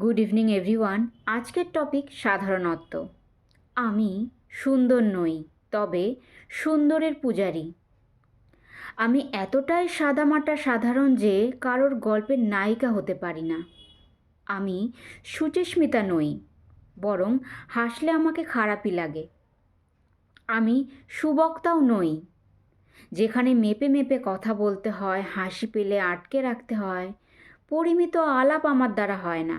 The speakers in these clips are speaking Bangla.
Good evening everyone. আজকের টপিক সাধারণত্ব। আমি সুন্দর নই, তবে সুন্দরের পূজারী। আমি এতটাই সাদামাটা সাধারণ যে কারোর গল্পের নায়িকা হতে পারি না। আমি সুচিস্মিতা নই, বরং হাসলে আমাকে খারাপই লাগে। আমি সুবক্তাও নই, যেখানে মেপে মেপে কথা বলতে হয়, হাসি পেলে আটকে রাখতে হয়। পরিমিত আলাপ আমার দ্বারা হয় না,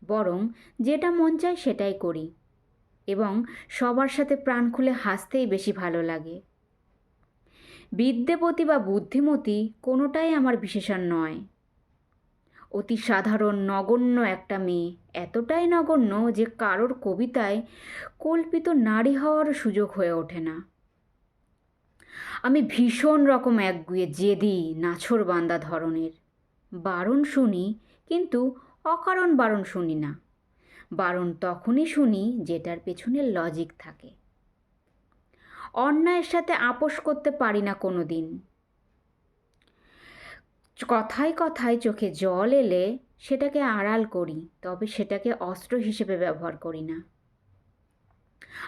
বরং যেটা মন চায় সেটাই করি, এবং সবার সাথে প্রাণ খুলে হাসতেই বেশি ভালো লাগে। বিদ্যাপতি বা বুদ্ধিমতী কোনোটাই আমার বিশেষণ নয়। অতি সাধারণ নগণ্য একটা মেয়ে, এতটাই নগণ্য যে কারোর কবিতায় কল্পিত নারী হওয়ারও সুযোগ হয়ে ওঠে না। আমি ভীষণ রকম একগুঁয়ে, জেদি, নাছোড়বান্দা ধরনের। বারণ শুনি, কিন্তু অকারণ বারণ শুনি না। বারণ তখনই শুনি যেটার পেছনে লজিক থাকে। অন্যায়ের সাথে আপোষ করতে পারি না কোনো দিন। কথায় কথায় চোখে জল এলে সেটাকে আড়াল করি, তবে সেটাকে অস্ত্র হিসেবে ব্যবহার করি না।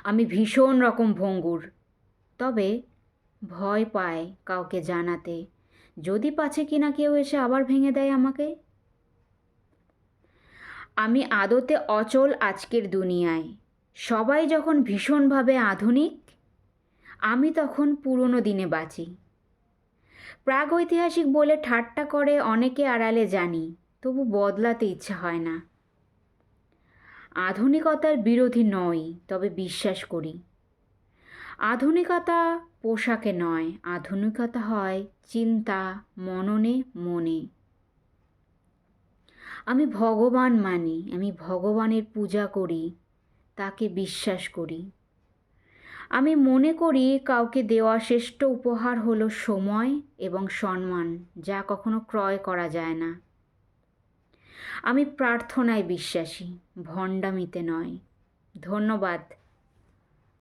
আমি ভীষণ রকম ভঙ্গুর, তবে ভয় পায় কাউকে জানাতে, যদি পাছে কিনা কেউ এসে আবার ভেঙে দেয় আমাকে। আমি আদতে অচল আজকের দুনিয়ায়। সবাই যখন ভীষণভাবে আধুনিক, আমি তখন পুরনো দিনে বাঁচি। প্রাগৈতিহাসিক বলে ঠাট্টা করে অনেকে, আড়ালে জানি, তবু বদলাতে ইচ্ছা হয় না। আধুনিকতার বিরোধী নই, তবে বিশ্বাস করি আধুনিকতা পোশাকে নয়, আধুনিকতা হয় চিন্তা, মননে, মনে। আমি ভগবান মানি, আমি ভগবানের পূজা করি, তাকে বিশ্বাস করি। আমি মনে করি কাউকে দেওয়া শ্রেষ্ঠ উপহার হলো সময় এবং সম্মান, যা কখনো ক্রয় করা যায় না। আমি প্রার্থনায় বিশ্বাসী, ভণ্ডামিতে নয়। ধন্যবাদ।